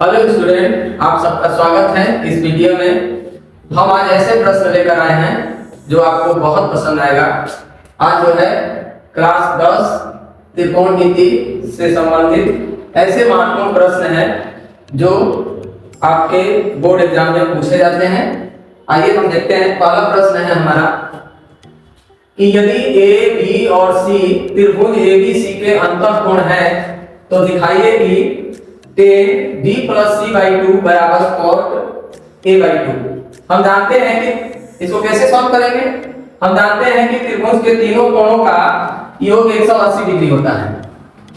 Hello student, आप सबका स्वागत है इस वीडियो में। हम आज ऐसे प्रश्न लेकर आए हैं जो आपको बहुत पसंद आएगा। आज जो है क्लास 10 त्रिकोणमिति से संबंधित ऐसे महत्वपूर्ण प्रश्न हैं जो आपके बोर्ड एग्जाम में पूछे जाते हैं। आइए हम देखते हैं। पहला प्रश्न है हमारा कि यदि ए बी और सी त्रिभुज एबीसी के अंतःकोण है तो दिखाइए कि tan b plus c by 2 बराबर cot a by 2। हम जानते हैं कि इसको कैसे सॉल्व करेंगे। हम जानते हैं कि त्रिभुज के तीनों कोणों का योग 180 डिग्री होता है।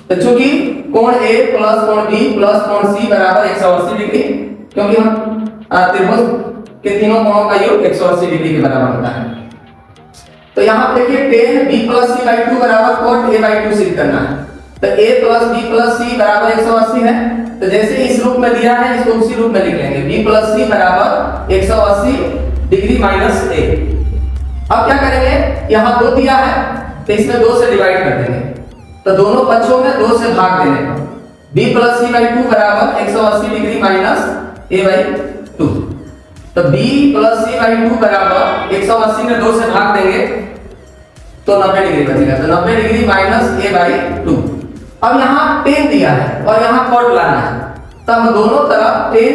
तो चूंकि कोण a प्लस कोण b प्लस कोण c बराबर 180 डिग्री, क्योंकि हम त्रिभुज के तीनों कोणों का योग 180 डिग्री के बराबर होता है। तो यहाँ देखिए tan b plus c by 2 बराबर cot a by 2 सिद्ध करना है। तो a plus b plus c बराबर 180 है। तो जैसे इस रूप में दिया है इसको उसी रूप में लिख लेंगे। b plus c बराबर 180 डिग्री माइनस a। अब क्या करेंगे, यहाँ 2 दिया है तो इसमें 2 से डिवाइड कर देंगे। तो दोनों पक्षों में 2 से भाग देंगे। b plus c by 2 बराबर 180 डिग्री माइनस a by 2। तो b plus c by 2 बराबर 180 में 2 से भाग देंगे तो 90 डिग्री बचेगा। तो 90 डिग्री माइनस a by 2। अब यहाँ tan दिया है और यहाँ cot लाना है, तब दोनों तरफ tan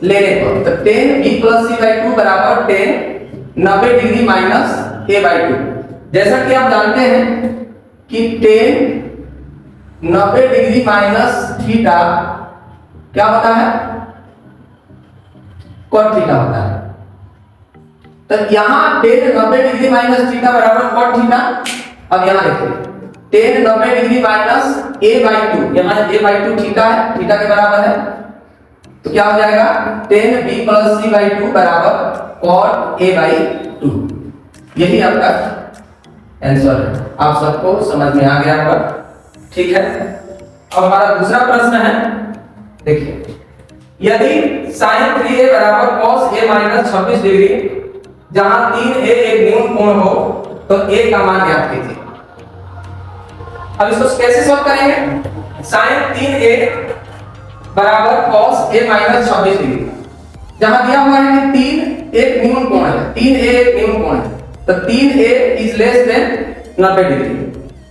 लेने पर तो tan b plus c by 2 बराबर tan 90 degree minus a by 2। जैसा कि आप जानते हैं कि tan 90 डिग्री माइनस थीटा क्या होता है, cot थीटा होता है। तो यहाँ tan 90 डिग्री माइनस थीटा बराबर cot थीटा। अब यहाँ देखिए tan 90 degree minus a by 2, यहाँ a by 2 थीटा है, थीटा के बराबर है। तो क्या हो जाएगा tan b plus c by 2 बराबर cot a by 2। यही आपका आंसर है। आप सबको समझ में आ गया होगा, ठीक है। अब हमारा दूसरा प्रश्न है, देखिए यदि sin 3a बराबर cos a माइनस 26 डिग्री जहां 3a एक न्यून कोण हो तो a का मान ज्ञात कीजिए। अब इसको कैसे सॉल्व करेंगे। sin 3a बराबर cos a माइनस 26 डिग्री, जहां दिया हुआ है कि 3 एक न्यून कोण है, 3a एक न्यून कोण है, तो 3a is less than 90 degree.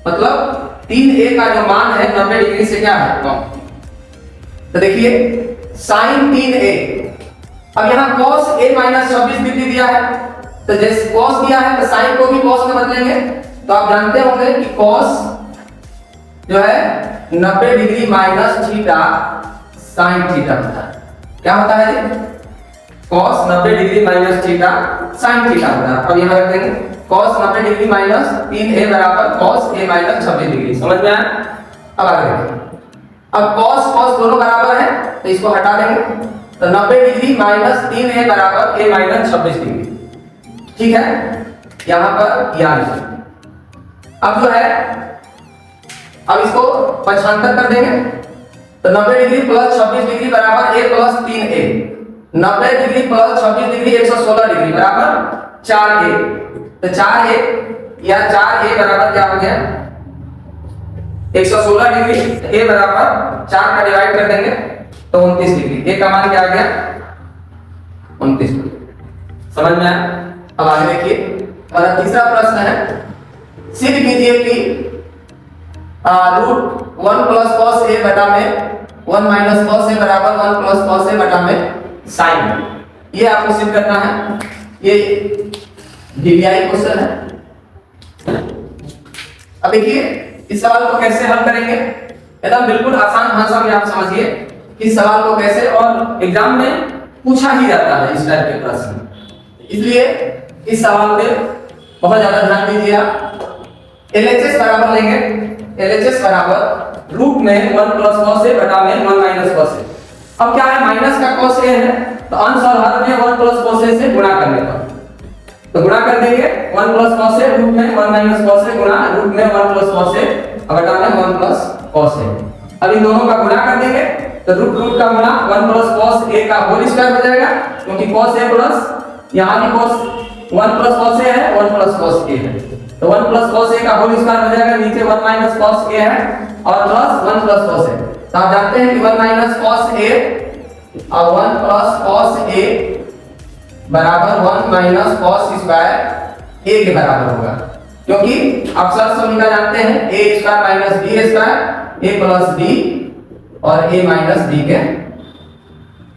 मतलब 3a का जो मान है 90 डिग्री से क्या है, कम। तो देखिए sin 3a, अब यहां cos a माइनस 26 डिग्री दिया है, तो जैसे cos दिया है तो sin को भी cos में बदलेंगे। तो आप जानते होंगे कि cos जो है 90 degree minus theta sin theta होता है। क्या होता है ये, cos 90 degree minus theta sin theta होता है। अब यहाँ रख देंगे cos 90 डिग्री माइनस 3a बराबर cos a माइनस 26 डिग्री। समझ में आया। अब आगे देखिए, अब cos cos दोनों बराबर है तो इसको हटा देंगे। तो 90 डिग्री माइनस 3a बराबर a माइनस 26 डिग्री, ठीक है। यहाँ पर याद, अब जो है अब इसको पक्षांतर कर देंगे। तो 90 डिग्री प्लस 26 डिग्री बराबर a plus 3a। 90 degree plus 26 degree 116 degree बराबर 4a। तो 4a या 4a बराबर क्या हो गया, 116 डिग्री। a बराबर 4 का डिवाइड कर देंगे तो 29 डिग्री। a का मान क्या आ गया, 29 डिग्री। समझ में आया। अब आगे देखिए हमारा तीसरा प्रश्न है, सिद्ध कीजिए कि रूट 1 प्लस cos a बटा में 1 माइनस cos a बराबर 1 प्लस cos a बटा में sin। ये आपको सिद्ध करना है। ये डीवीआई क्वेश्चन है। अब देखिए इस सवाल को कैसे हल करेंगे, एकदम बिल्कुल आसान भाषा में आप समझिए कि इस सवाल को कैसे, और एग्जाम में पूछा ही जाता है इस टाइप के प्रश्न, इसलिए इस सवाल पे बहुत ज्यादा ध्यान दीजिए आप। LHS बराबर लेंगे, LHS बराबर रूट में 1 प्लस cos a बटा में 1 माइनस cos a। अब क्या है, माइनस का cos a है तो अंश और हर में 1 प्लस cos a से गुणा करने पर, तो गुणा कर देंगे 1 प्लस cos a रूट में 1 माइनस cos a गुणा रूट में 1 प्लस cos a बटा में 1 प्लस cos a। अब इन दोनों का गुणा कर देंगे तो रूट रूट का गुणा 1 प्लस cos a का होल स्क्वायर हो जाएगा, क्योंकि cos a प्लस यहाँ भी cos 1 प्लस cos a है, 1 प्लस cos a है, तो 1 प्लस cos a का होल स्क्वायर हो जाएगा। नीचे 1 माइनस cos a है और प्लस 1 प्लस cos a। तो आप जानते हैं कि 1 माइनस cos a अब 1 प्लस कॉस ए बराबर 1 माइनस कॉस स्क्वायर ए के बराबर होगा, क्योंकि अक्सर समीकरण जानते हैं ए square minus B square, A plus B और ए माइनस बी के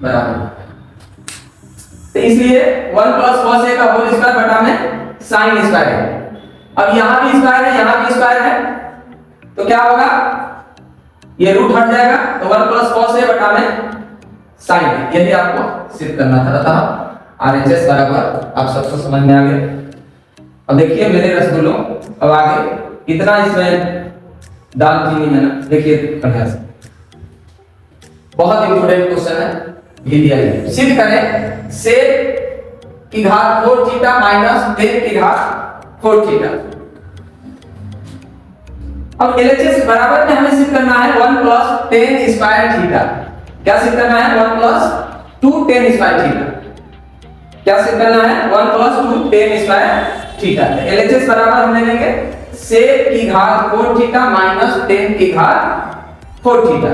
बराबर। तो इसलिए 1 प्लस कॉस ए का होल स्क्वायर बटा में साइन स्क्वायर है। अब यहां भी स्क्वायर है, यहां भी स्क्वायर है, तो क्या होगा, ये रूट हट जाएगा, तो 1 प्लस कॉस ए बटा में साइन है। यही आपको सिद्ध करना था। अतः आरएचएस बराबर आप सबको समझ में आ गया। अब देखिए मेरे रसगुल्लों, अब आगे इतना इसमें दाल चीनी है ना, देखिए बढ़िया से, बहुत इंपोर्टेंट क्वेश्चन है, भी दिया है। सिद्ध करें सेक की घात 4 थीटा माइनस टेन की घात 4 थीटा। अब एलएचएस बराबर में हमें सिद्ध करना है 1 प्लस टेन स्क्वायर थीटा। क्या सिद्ध करना है, 1 प्लस 2 टेन स्क्वायर थीटा। क्या सिद्ध करना है, 1 plus 2 ten square theta. LHS बराबर हम ले लेंगे सेक की घात 4 थीटा माइनस टेन की घात 4 थीटा।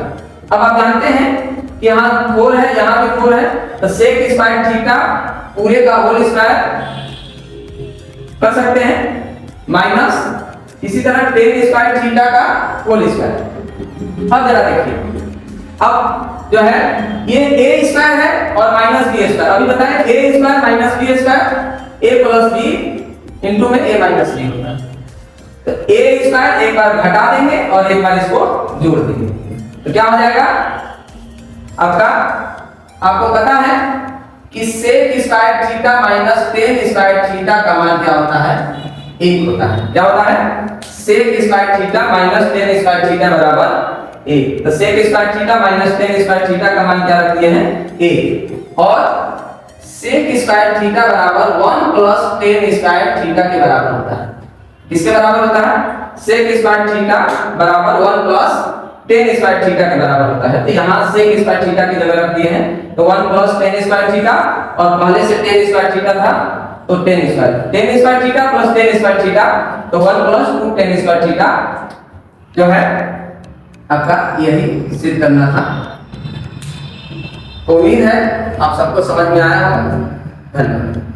अब आप जानते हैं कि यहाँ 4 है, यहाँ भी 4 है, तो सेक स्क्वायर थीटा पूरे का होल स्क्वायर कर सकते हैं माइनस इसी तरह टेन स्क्वायर थीटा का होल स्क्वायर। अब जरा देखिए, अब जो है ये ए स्क्वायर है और माइनस बी स्क्वायर। अभी बताएं A square minus B square, A plus B into में ए माइनस बी होगा। तो ए स्क्वायर एक बार घटा देंगे और एक बार इसको जोड़ देंगे, तो क्या हो जाएगा आपका, आपको पता है कि sec square theta minus tan square theta का मान क्या होता है, 1 होता है। क्या होता है, sec square theta minus tan square theta बराबर 1। तो sec square theta minus tan square theta का मान क्या रख दिए हैं, 1। और सेक स्क्वायर थीटा बराबर 1 प्लस टेन स्क्वायर थीटा के बराबर होता है। किसके बराबर होता है, सेक स्क्वायर थीटा बराबर 1 प्लस टेन स्क्वायर थीटा के बराबर होता है। तो यहाँ सेक स्क्वायर थीटा की जगह रख दिए हैं, तो 1 प्लस टेन स्क्वायर थीटा, और पहले से टेन स्क्वायर थीटा था तो ten square theta plus ten square theta, तो 1 प्लस 2 टेन स्क्वायर थीटा जो है आपका यही सिद्ध करना था। उम्मीद है आप सबको समझ में आया होगा। धन्यवाद।